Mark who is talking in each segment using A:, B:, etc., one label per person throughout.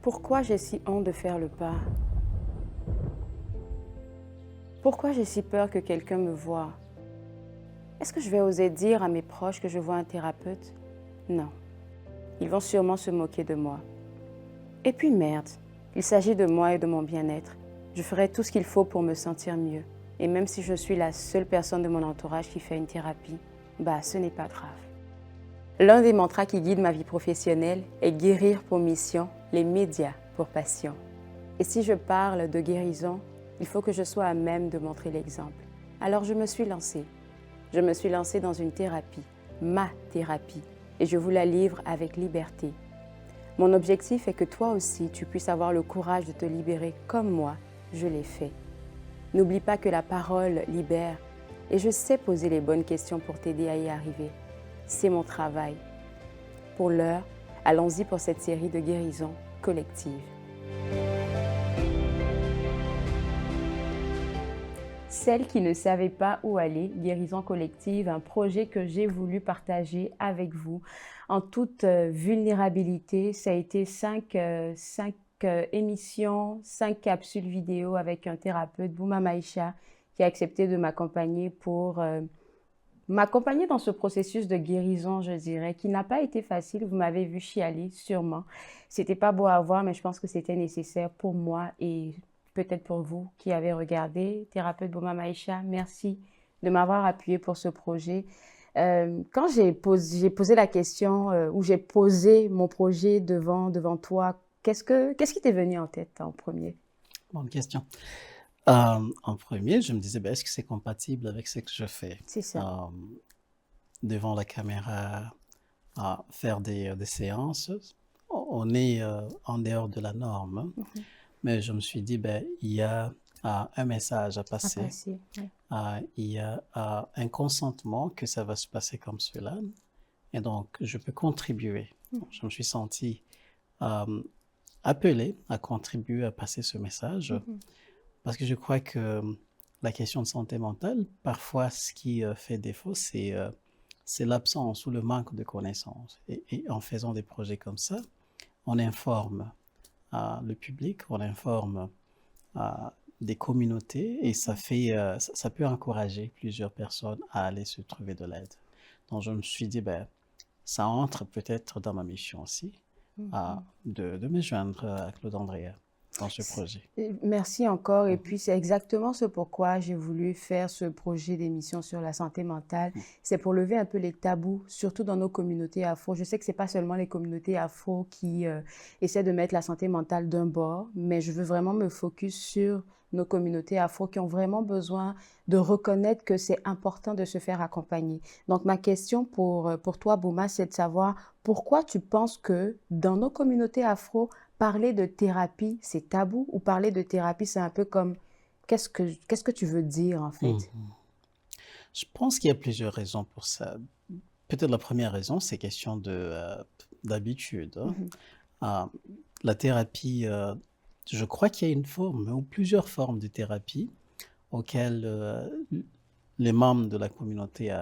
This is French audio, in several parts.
A: Pourquoi j'ai si honte de faire le pas? Pourquoi j'ai si peur que quelqu'un me voie? Est-ce que je vais oser dire à mes proches que je vois un thérapeute? Non. Ils vont sûrement se moquer de moi. Et puis merde, il s'agit de moi et de mon bien-être. Je ferai tout ce qu'il faut pour me sentir mieux. Et même si je suis la seule personne de mon entourage qui fait une thérapie, ce n'est pas grave. L'un des mantras qui guide ma vie professionnelle est guérir pour mission, les médias pour passion. Et si je parle de guérison, il faut que je sois à même de montrer l'exemple. Alors je me suis lancée. Je me suis lancée dans une thérapie, ma thérapie, et je vous la livre avec liberté. Mon objectif est que toi aussi, tu puisses avoir le courage de te libérer comme moi, je l'ai fait. N'oublie pas que la parole libère et je sais poser les bonnes questions pour t'aider à y arriver. C'est mon travail. Pour l'heure, allons-y pour cette série de guérisons collectives. Celles qui ne savaient pas où aller, Guérison collective, un projet que j'ai voulu partager avec vous en toute vulnérabilité. Ça a été cinq émissions, 5 capsules vidéo avec un thérapeute, Bouma Maïcha, qui a accepté de m'accompagner pour m'accompagner dans ce processus de guérison, je dirais, qui n'a pas été facile. Vous m'avez vu chialer, sûrement. C'était pas beau à voir, mais je pense que c'était nécessaire pour moi et peut-être pour vous qui avez regardé. Thérapeute Bouma Maïcha, merci de m'avoir appuyé pour ce projet. Quand j'ai posé la question, ou j'ai posé mon projet devant toi, qu'est-ce qui t'est venu en tête en premier?
B: Bonne question. En premier, je me disais, est-ce que c'est compatible avec ce que je fais?
A: C'est ça.
B: Devant la caméra, faire des séances, on est en dehors de la norme, hein.
A: Mhm.
B: Mais je me suis dit, il y a un message à
A: À
B: passer,
A: passer, ouais.
B: il y a un consentement que ça va se passer comme cela, et donc je peux contribuer. Donc, je me suis senti appelé à contribuer à passer ce message.
A: Mhm.
B: Parce que je crois que la question de santé mentale, parfois, ce qui fait défaut, c'est l'absence ou le manque de connaissances. Et en faisant des projets comme ça, on informe le public, on informe des communautés et ça peut encourager plusieurs personnes à aller se trouver de l'aide. Donc, je me suis dit, ça entre peut-être dans ma mission aussi, de me joindre à Claude Andrea dans ce projet.
A: Merci encore. Et puis, c'est exactement ce pourquoi j'ai voulu faire ce projet d'émission sur la santé mentale. C'est pour lever un peu les tabous, surtout dans nos communautés afro. Je sais que c'est pas seulement les communautés afro qui essaient de mettre la santé mentale d'un bord, mais je veux vraiment me focus sur nos communautés afro qui ont vraiment besoin de reconnaître que c'est important de se faire accompagner. Donc, ma question pour toi, Bouma, c'est de savoir pourquoi tu penses que dans nos communautés afro, parler de thérapie, c'est tabou, ou parler de thérapie, c'est un peu comme qu'est-ce que tu veux dire en fait?
B: Je pense qu'il y a plusieurs raisons pour ça. Peut-être la première raison, c'est question d'habitude, hein.
A: Mhm.
B: La thérapie, je crois qu'il y a une forme ou plusieurs formes de thérapie auxquelles les membres de la communauté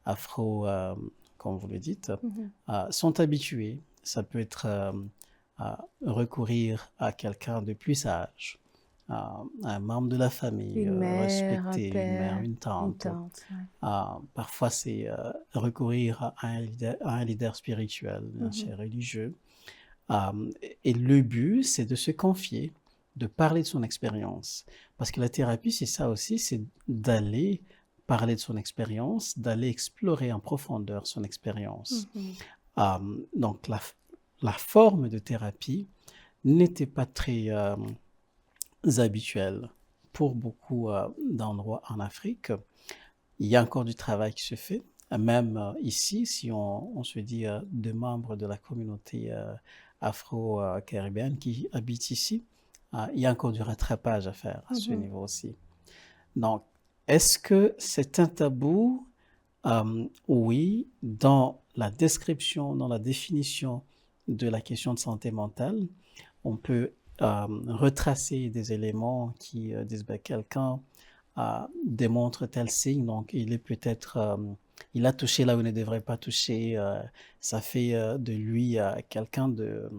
B: afro, comme vous le dites,
A: Mhm.
B: sont habitués. Ça peut être recourir à quelqu'un de plus sage, un membre de la famille
A: Une mère, un
B: respecté, une mère,
A: père,
B: une
A: une
B: tante.
A: tante. Ouais.
B: Parfois, c'est recourir à un leader spirituel, un
A: Mhm.
B: chef religieux. Et le but, c'est de se confier, de parler de son expérience. Parce que la thérapie, c'est ça aussi, c'est d'aller parler de son expérience, d'aller explorer en profondeur son expérience.
A: Mhm.
B: Donc, la forme de thérapie n'était pas très habituelle pour beaucoup d'endroits en Afrique. Il y a encore du travail qui se fait. Même ici, si on se dit de membres de la communauté afro-caribéenne qui habitent ici, il y a encore du rattrapage à faire à ce
A: Mhm.
B: niveau aussi. Donc, est-ce que c'est un tabou? Oui, dans la description, dans la définition de la question de santé mentale, on peut retracer des éléments qui disent quelqu'un démontre tel signe, donc il est peut-être, il a touché là où il ne devrait pas toucher, ça fait de lui quelqu'un de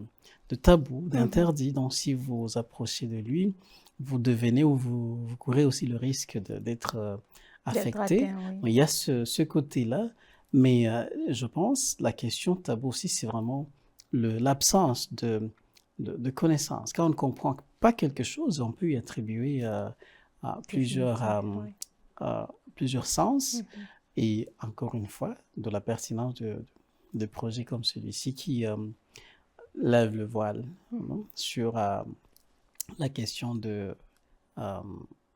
B: de tabous,
A: Mhm.
B: d'interdits. Donc, si vous approchez de lui, vous devenez ou vous courez aussi le risque d'être
A: D'être
B: affecté.
A: atteint, oui.
B: Donc, il y a ce côté-là, mais je pense la question tabou aussi, c'est vraiment l'absence de connaissances. Quand on ne comprend pas quelque chose, on peut y attribuer
A: Définitif, oui.
B: plusieurs sens.
A: Mhm.
B: Et encore une fois, de la pertinence de projets comme celui-ci qui lève le voile sur la question euh,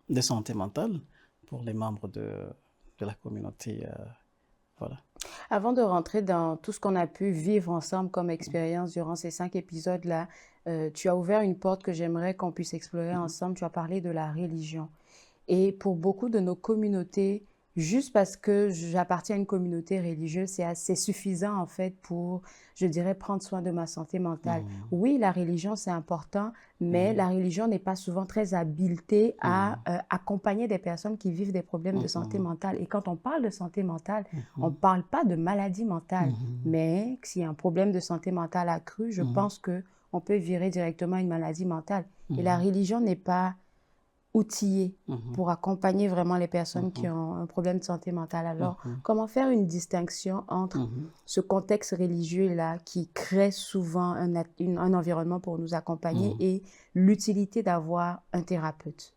B: de santé mentale pour les membres de la communauté. Voilà.
A: Avant de rentrer dans tout ce qu'on a pu vivre ensemble comme expérience durant ces 5 épisodes-là, tu as ouvert une porte que j'aimerais qu'on puisse explorer ensemble. Tu as parlé de la religion. Et pour beaucoup de nos communautés, juste parce que j'appartiens à une communauté religieuse, c'est assez suffisant en fait pour, je dirais, prendre soin de ma santé mentale. Oui, la religion, c'est important, mais la religion n'est pas souvent très habilitée à accompagner des personnes qui vivent des problèmes de santé mentale. Et quand on parle de santé mentale, on ne parle pas de maladie mentale, mais s'il y a un problème de santé mentale accru, je pense qu'on peut virer directement à une maladie mentale. Et la religion n'est pas outillés pour accompagner vraiment les personnes qui ont un problème de santé mentale. Alors, comment faire une distinction entre ce contexte religieux-là qui crée souvent un environnement pour nous accompagner et l'utilité d'avoir un thérapeute?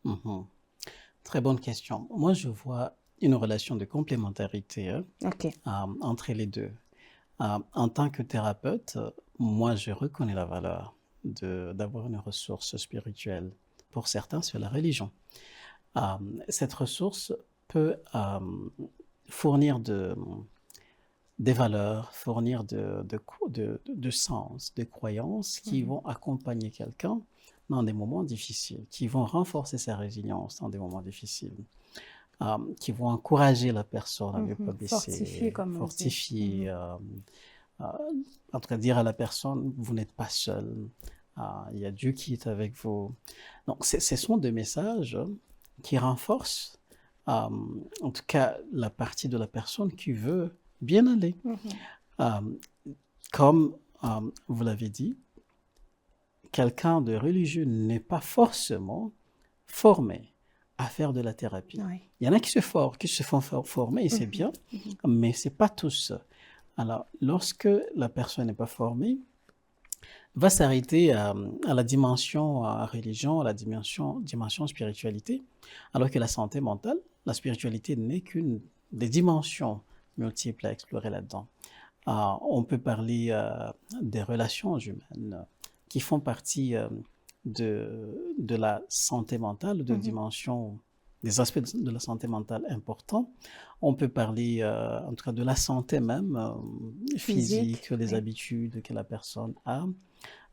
B: Très bonne question. Moi, je vois une relation de complémentarité
A: OK.
B: entre les deux. En tant que thérapeute, moi, je reconnais la valeur d'avoir une ressource spirituelle. Pour certains, c'est la religion. Cette ressource peut fournir des valeurs, fournir de sens, de croyances qui vont accompagner quelqu'un dans des moments difficiles, qui vont renforcer sa résilience dans des moments difficiles, qui vont encourager la personne à ne pas baisser,
A: Fortifier, comme on dit.
B: fortifier, en tout cas dire à la personne, vous n'êtes pas seul. Il y a Dieu qui est avec vous. Donc, ce sont des messages qui renforcent, en tout cas, la partie de la personne qui veut bien aller. Comme vous l'avez dit, quelqu'un de religieux n'est pas forcément formé à faire de la thérapie.
A: Oui.
B: Il y en a qui se font former, et c'est bien, mais ce n'est pas tous. Alors, lorsque la personne n'est pas formée, va s'arrêter à la dimension religion, à la dimension spiritualité, alors que la santé mentale, la spiritualité n'est qu'une des dimensions multiples à explorer là-dedans. On peut parler des relations humaines qui font partie de la santé mentale, de dimensions, des aspects de la santé mentale importants. On peut parler en tout cas de la santé même, physique, des habitudes que la personne a.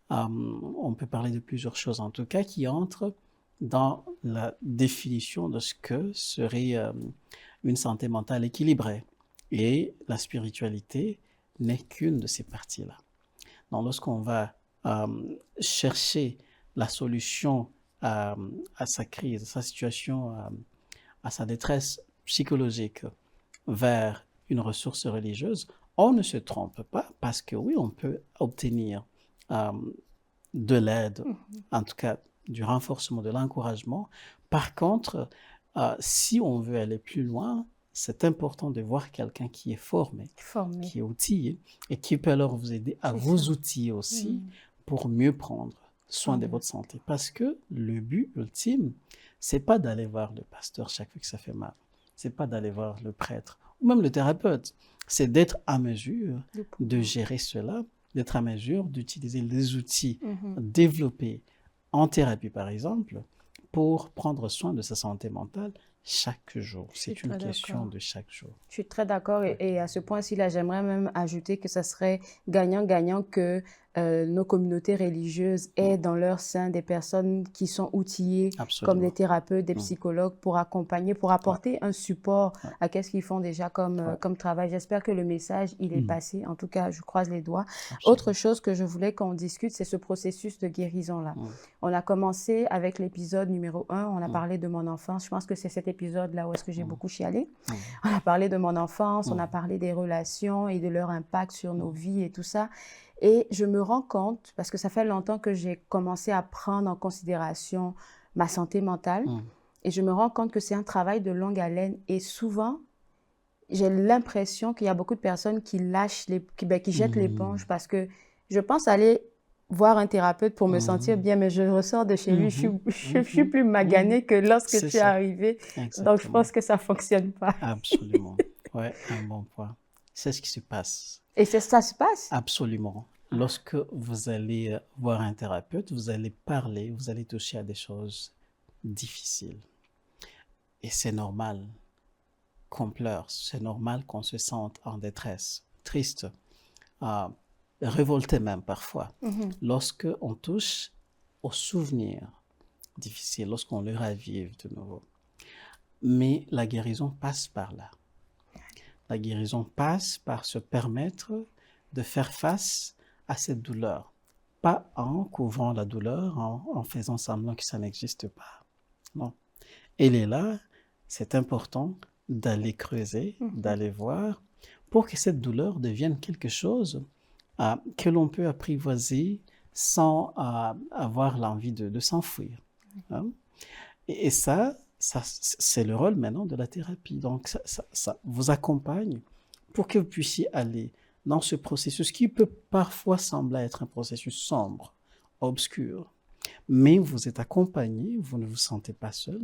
B: On peut parler de plusieurs choses, en tout cas, qui entrent dans la définition de ce que serait une santé mentale équilibrée. Et la spiritualité n'est qu'une de ces parties-là. Donc, lorsqu'on va chercher la solution à sa crise, à sa situation, à sa détresse psychologique vers une ressource religieuse, on ne se trompe pas parce que oui, on peut obtenir de l'aide, en tout cas du renforcement, de l'encouragement. Par contre, si on veut aller plus loin, c'est important de voir quelqu'un qui est formé, qui est outillé et qui peut alors vous aider à vous outiller aussi pour mieux prendre soin de votre santé. Parce que le but ultime, c'est pas d'aller voir le pasteur chaque fois que ça fait mal. C'est pas d'aller voir le prêtre ou même le thérapeute. C'est d'être à mesure de gérer cela, d'être à mesure d'utiliser les outils développés en thérapie, par exemple, pour prendre soin de sa santé mentale chaque jour. C'est une question de chaque jour.
A: Je suis très d'accord et à ce point-ci, là, j'aimerais même ajouter que ça serait gagnant-gagnant que nos communautés religieuses aient dans leur sein des personnes qui sont outillées comme des thérapeutes, des psychologues pour accompagner, pour apporter un support à ce qu'ils font déjà comme travail. J'espère que le message, il est passé. En tout cas, je croise les doigts. Autre chose que je voulais qu'on discute, c'est ce processus de guérison-là. On a commencé avec l'épisode numéro 1, on a parlé de mon enfance. Je pense que c'est cet épisode-là où est-ce que j'ai beaucoup chialé. On a parlé de mon enfance, on a parlé des relations et de leur impact sur nos vies et tout ça. Et je me rends compte, parce que ça fait longtemps que j'ai commencé à prendre en considération ma santé mentale,
B: Mm.
A: et je me rends compte que c'est un travail de longue haleine. Et souvent, j'ai l'impression qu'il y a beaucoup de personnes qui lâchent qui jettent
B: Mm.
A: l'éponge parce que je pense aller voir un thérapeute pour me sentir
B: Mm.
A: bien, mais je ressors de chez lui,
B: Mhm.
A: je suis
B: Mhm.
A: plus
B: Mhm.
A: maganée que lorsque je
B: C'est
A: suis
B: ça,
A: arrivée. Donc, je pense
B: exactement.
A: que ça fonctionne pas.
B: Absolument. Ouais, un bon point. C'est ce qui se passe.
A: Et c'est ça se passe.
B: Absolument. Lorsque vous allez voir un thérapeute, vous allez parler, vous allez toucher à des choses difficiles. Et c'est normal qu'on pleure, c'est normal qu'on se sente en détresse, triste, euh, révolté même parfois.
A: Mhm.
B: Lorsque on touche aux souvenirs difficiles, lorsqu'on les ravive de nouveau. Mais la guérison passe par là. La guérison passe par se permettre de faire face à cette douleur. Pas en couvrant la douleur, en faisant semblant que ça n'existe pas. Non. Elle est là, c'est important d'aller creuser,
A: Mhm.
B: d'aller voir, pour que cette douleur devienne quelque chose que l'on peut apprivoiser sans avoir l'envie de s'enfuir. Hein. Et ça c'est le rôle maintenant de la thérapie. Donc, ça vous accompagne pour que vous puissiez aller dans ce processus qui peut parfois sembler être un processus sombre, obscur, mais vous êtes accompagné, vous ne vous sentez pas seul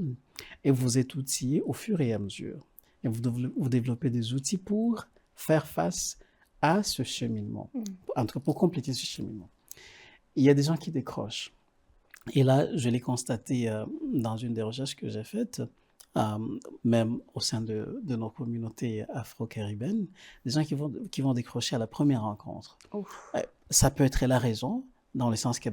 B: et vous êtes outillé au fur et à mesure. Et vous développez des outils pour faire face à ce cheminement,
A: Mhm.
B: en tout cas pour compléter ce cheminement. Il y a des gens qui décrochent. Et là, je l'ai constaté dans une des recherches que j'ai faites, même au sein de nos communautés afro-caribéennes, des gens qui vont décrocher à la première rencontre.
A: Ouf.
B: Ça peut être la raison, dans le sens que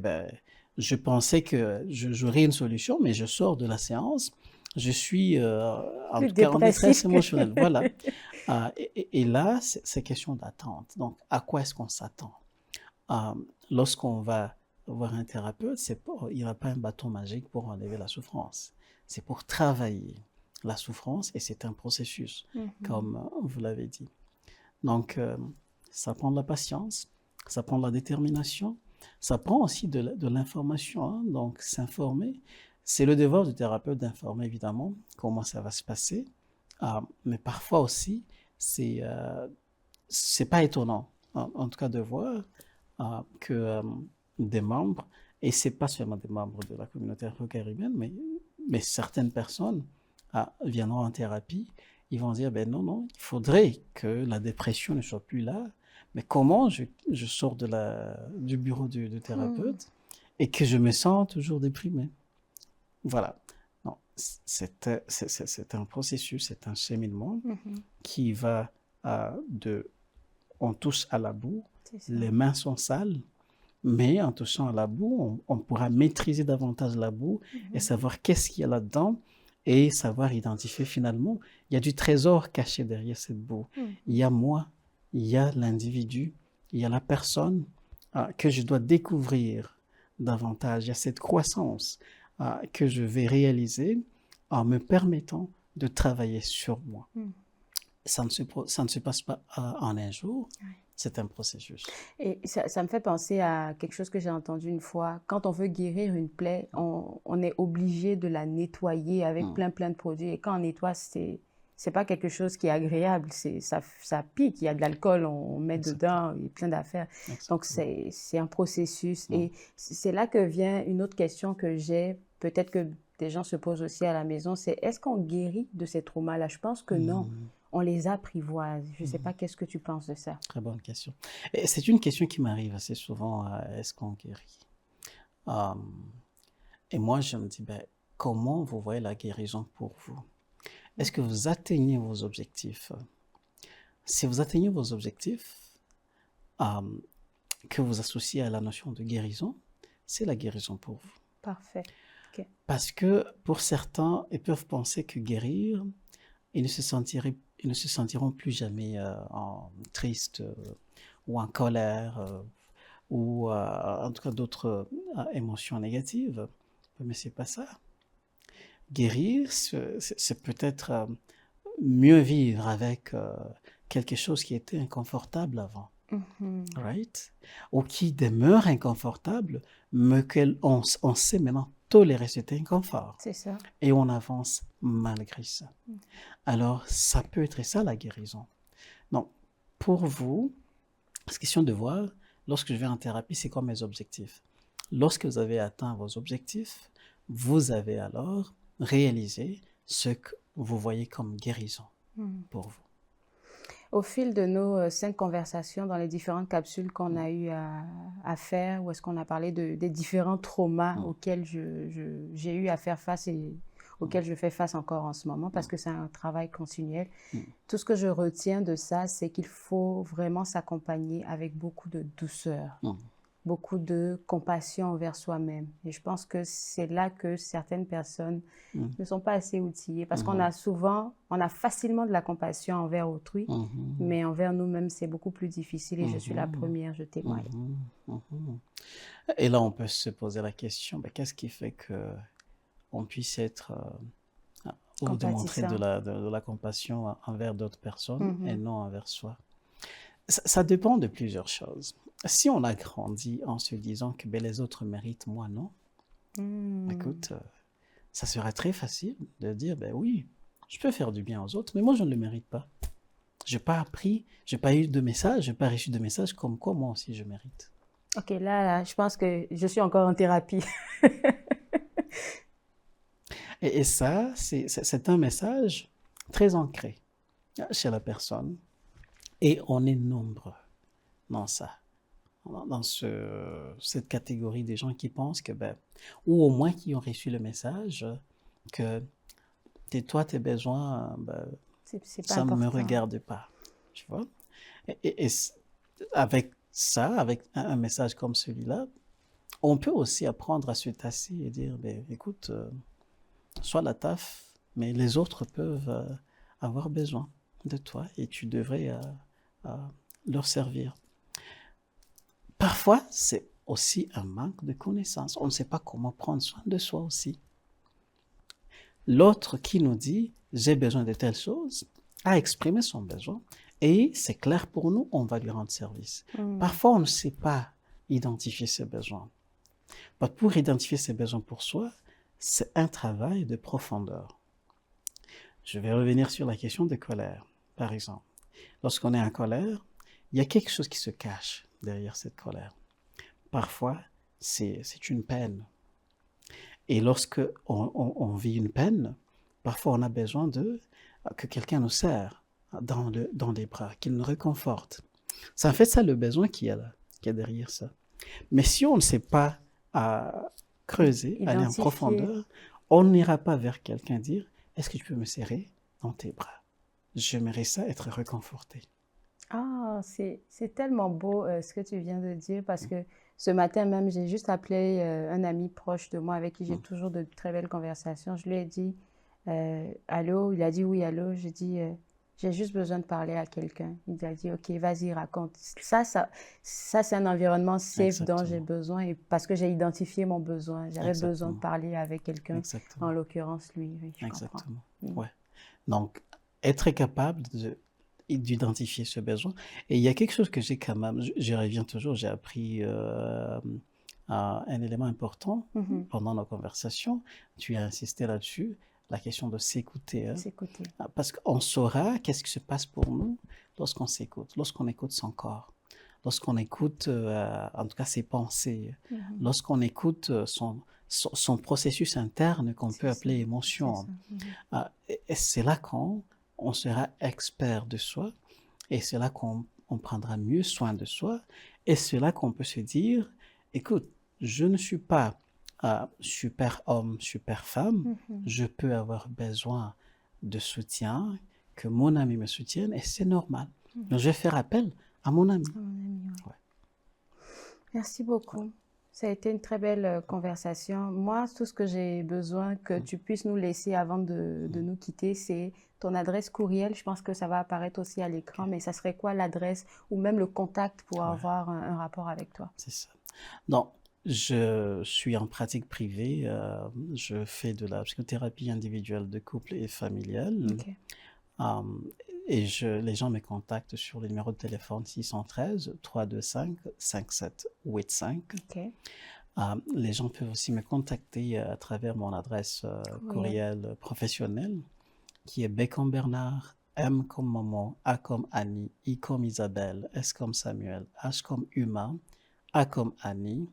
B: je pensais que j'aurais une solution, mais je sors de la séance, je suis en
A: Plus
B: tout cas en détresse
A: dépressif que...
B: émotionnelle. Voilà. Et là, c'est question d'attente. Donc, à quoi est-ce qu'on s'attend? Euh, Lorsqu'on va voir un thérapeute, il n'y aura pas un bâton magique pour enlever la souffrance. C'est pour travailler la souffrance et c'est un processus,
A: Mhm.
B: comme vous l'avez dit. Donc, ça prend de la patience, ça prend de la détermination, ça prend aussi de l'information. Hein. Donc, s'informer, c'est le devoir du thérapeute d'informer évidemment comment ça va se passer. Mais parfois aussi, c'est pas étonnant, en tout cas de voir que des membres, et c'est pas seulement des membres de la communauté afro-caribéenne, mais certaines personnes viendront en thérapie, ils vont dire, ben non, non, il faudrait que la dépression ne soit plus là, mais comment je sors du bureau du
A: Mhm.
B: thérapeute et que je me sens toujours déprimé. Voilà. Non, c'est un processus, c'est un cheminement
A: Mhm.
B: qui va on touche à la boue,
A: C'est ça.
B: les mains sont sales, mais en touchant à la boue, on pourra maîtriser davantage la boue et
A: Mhm.
B: savoir qu'est-ce qu'il y a là-dedans et savoir identifier finalement, il y a du trésor caché derrière cette boue. Il
A: Mhm.
B: y a moi, il y a l'individu, il y a la personne que je dois découvrir davantage. Il y a cette croissance que je vais réaliser en me permettant de travailler sur moi.
A: Mhm.
B: Ça ne se passe pas en un jour,
A: Ouais.
B: c'est un processus.
A: Et ça me fait penser à quelque chose que j'ai entendu une fois. Quand on veut guérir une plaie, on est obligé de la nettoyer avec
B: Mm.
A: plein de produits. Et quand on nettoie, c'est pas quelque chose qui est agréable. Ça pique. Il y a de l'alcool, on met
B: Exactement.
A: dedans, il y a plein d'affaires. Donc,
B: Exactement.
A: c'est un processus.
B: Mm.
A: Et c'est là que vient une autre question que j'ai. Peut-être que des gens se posent aussi à la maison. C'est est-ce qu'on guérit de ces traumas-là? Je pense que non.
B: Mm.
A: On les apprivoise. Je sais
B: Mm.
A: pas, qu'est-ce que tu penses de ça?
B: Très bonne question. Et c'est une question qui m'arrive assez souvent, est-ce qu'on guérit? Euh, et moi, je me dis, ben, comment vous voyez la guérison pour vous? Est-ce que vous atteignez vos objectifs? Si vous atteignez vos objectifs, euh, que vous associez à la notion de guérison, c'est la guérison pour vous.
A: Parfait. Ok.
B: Parce que pour certains, ils peuvent penser que guérir, ils ne se sentiront plus jamais tristes ou en colère ou en tout cas d'autres émotions négatives. Mais c'est pas ça. Guérir, c'est peut-être mieux vivre avec quelque chose qui était inconfortable avant.
A: Mhm.
B: right? Ou qui demeure inconfortable, mais on sait maintenant tolérer cet inconfort.
A: C'est ça.
B: Et on avance malgré ça. Alors, ça peut être ça la guérison. Donc, pour vous, c'est question de voir, lorsque je vais en thérapie, c'est quoi mes objectifs? Lorsque vous avez atteint vos objectifs, vous avez alors réalisé ce que vous voyez comme guérison pour vous.
A: Au fil de nos 5 conversations dans les différentes capsules qu'on a eu à faire, où est-ce qu'on a parlé des différents traumas auxquels j'ai eu à faire face et auxquels je fais face encore en ce moment, parce que c'est un travail continuel. Tout ce que je retiens de ça, c'est qu'il faut vraiment s'accompagner avec beaucoup de douceur, beaucoup de compassion envers soi-même. Et je pense que c'est là que certaines personnes ne sont pas assez outillées, parce qu'on a facilement de la compassion envers autrui, mais envers nous-mêmes, c'est beaucoup plus difficile, et je suis la première, je témoigne.
B: Et là, on peut se poser la question, ben, qu'est-ce qui fait que on puisse être ou démontrer de la compassion envers d'autres personnes et non envers soi? Ça dépend de plusieurs choses. Si on a grandi en se disant que ben, les autres méritent, moi non, écoute, ça serait très facile de dire, ben oui, je peux faire du bien aux autres, mais moi je ne le mérite pas. Je n'ai pas appris, je n'ai pas eu de message, je n'ai pas reçu de message comme quoi moi aussi je mérite.
A: Ok, là, je pense que je suis encore en thérapie.
B: Et ça, c'est un message très ancré chez la personne. Et on est nombreux dans ça, dans cette catégorie des gens qui pensent que, ben, ou au moins qui ont reçu le message que toi, tes besoins, ben, ça ne me regarde pas. Tu vois? Et avec ça, avec un message comme celui-là, on peut aussi apprendre à se tasser et dire, ben, écoute, sois la taf, mais les autres peuvent avoir besoin de toi et tu devrais leur servir. Parfois, c'est aussi un manque de connaissances. On ne sait pas comment prendre soin de soi aussi. L'autre qui nous dit « j'ai besoin de telle chose » a exprimé son besoin et c'est clair pour nous, on va lui rendre service. Parfois, on ne sait pas identifier ses besoins. Pour identifier ses besoins pour soi, c'est un travail de profondeur. Je vais revenir sur la question de colère, par exemple. Lorsqu'on est en colère, il y a quelque chose qui se cache derrière cette colère. Parfois, c'est une peine. Et lorsque on vit une peine, parfois on a besoin que quelqu'un nous serre dans les bras, qu'il nous réconforte. C'est en fait ça le besoin qui est derrière ça. Mais si on ne sait pas creuser, aller en profondeur, on n'ira pas vers quelqu'un dire « Est-ce que tu peux me serrer dans tes bras? J'aimerais ça être réconforté. »
A: Ah, c'est tellement beau ce que tu viens de dire, parce que ce matin même, j'ai juste appelé un ami proche de moi avec qui j'ai toujours de très belles conversations. Je lui ai dit allô, il a dit oui, allô. J'ai dit j'ai juste besoin de parler à quelqu'un. Il a dit ok, vas-y, raconte. Ça c'est un environnement safe dont j'ai besoin, et parce que j'ai identifié mon besoin. J'avais besoin de parler avec quelqu'un, en l'occurrence lui. Oui, je
B: Exactement. Ouais. Donc, être capable d'identifier ce besoin. Et il y a quelque chose que j'ai quand même, je reviens toujours, j'ai appris un élément important pendant nos conversations. Tu as insisté là-dessus, la question de s'écouter. Hein?
A: S'écouter.
B: Parce qu'on saura qu'est-ce qui se passe pour nous lorsqu'on s'écoute, lorsqu'on écoute son corps, lorsqu'on écoute, en tout cas, ses pensées, lorsqu'on écoute son processus interne qu'on peut appeler émotion. Et c'est là qu'on sera expert de soi, et c'est là qu'on prendra mieux soin de soi, et c'est là qu'on peut se dire, écoute, je ne suis pas super homme, super femme, je peux avoir besoin de soutien, que mon ami me soutienne, et c'est normal. Donc, je vais faire appel à mon ami.
A: Ouais. Merci beaucoup. Ça a été une très belle conversation. Moi, tout ce que j'ai besoin que tu puisses nous laisser avant de nous quitter, c'est ton adresse courriel. Je pense que ça va apparaître aussi à l'écran, mais ça serait quoi l'adresse ou même le contact pour avoir un rapport avec toi?
B: C'est ça. Donc, je suis en pratique privée. Je fais de la psychothérapie individuelle de couple et familiale. Et les gens me contactent sur le numéro de téléphone 613-325-5785.
A: OK.
B: Les gens peuvent aussi me contacter à travers mon adresse courriel professionnelle qui est B comme Bernard, M comme Maman, A comme Annie, I comme Isabelle, S comme Samuel, H comme Humain, A comme Annie,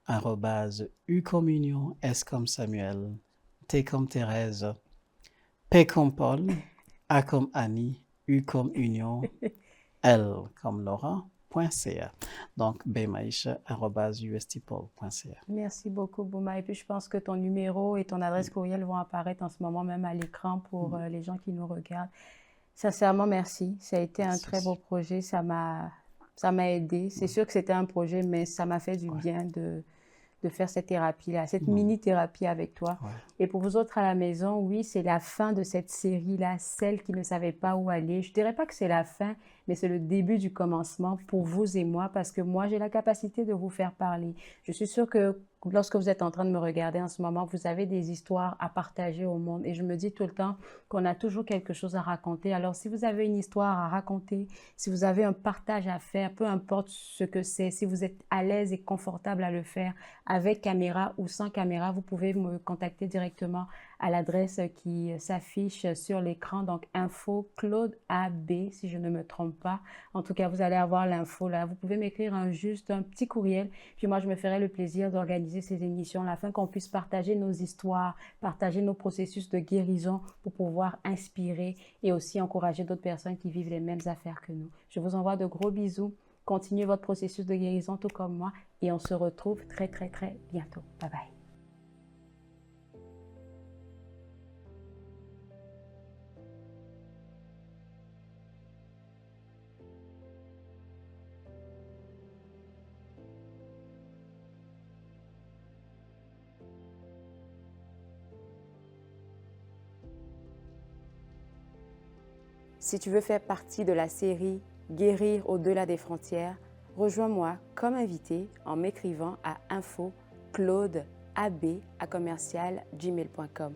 B: arrobase U comme Union, S comme Samuel, T comme Thérèse, P comme Paul, A comme Annie, U comme Union, L comme Laurent.ca. Donc, bmaïcha@ustpol.ca.
A: Merci beaucoup, Bouma. Et puis, je pense que ton numéro et ton adresse courriel vont apparaître en ce moment même à l'écran pour les gens qui nous regardent. Sincèrement, merci. Ça a été un très beau projet. Ça m'a aidé. C'est sûr que c'était un projet, mais ça m'a fait du bien de faire cette thérapie-là, cette mini-thérapie avec toi.
B: Ouais.
A: Et pour vous autres à la maison, oui, c'est la fin de cette série-là, celle qui ne savait pas où aller. Je ne dirais pas que c'est la fin, mais c'est le début du commencement pour vous et moi, parce que moi, j'ai la capacité de vous faire parler. Je suis sûre que lorsque vous êtes en train de me regarder en ce moment, vous avez des histoires à partager au monde. Et je me dis tout le temps qu'on a toujours quelque chose à raconter. Alors, si vous avez une histoire à raconter, si vous avez un partage à faire, peu importe ce que c'est, si vous êtes à l'aise et confortable à le faire avec caméra ou sans caméra, vous pouvez me contacter directement à l'adresse qui s'affiche sur l'écran, donc info Claude AB, si je ne me trompe pas. En tout cas, vous allez avoir l'info là. Vous pouvez m'écrire juste un petit courriel, puis moi, je me ferai le plaisir d'organiser ces émissions afin qu'on puisse partager nos histoires, partager nos processus de guérison pour pouvoir inspirer et aussi encourager d'autres personnes qui vivent les mêmes affaires que nous. Je vous envoie de gros bisous. Continuez votre processus de guérison tout comme moi et on se retrouve très, très, très bientôt. Bye bye. Si tu veux faire partie de la série Guérir au-delà des frontières, rejoins-moi comme invité en m'écrivant à info claudeab@gmail.com.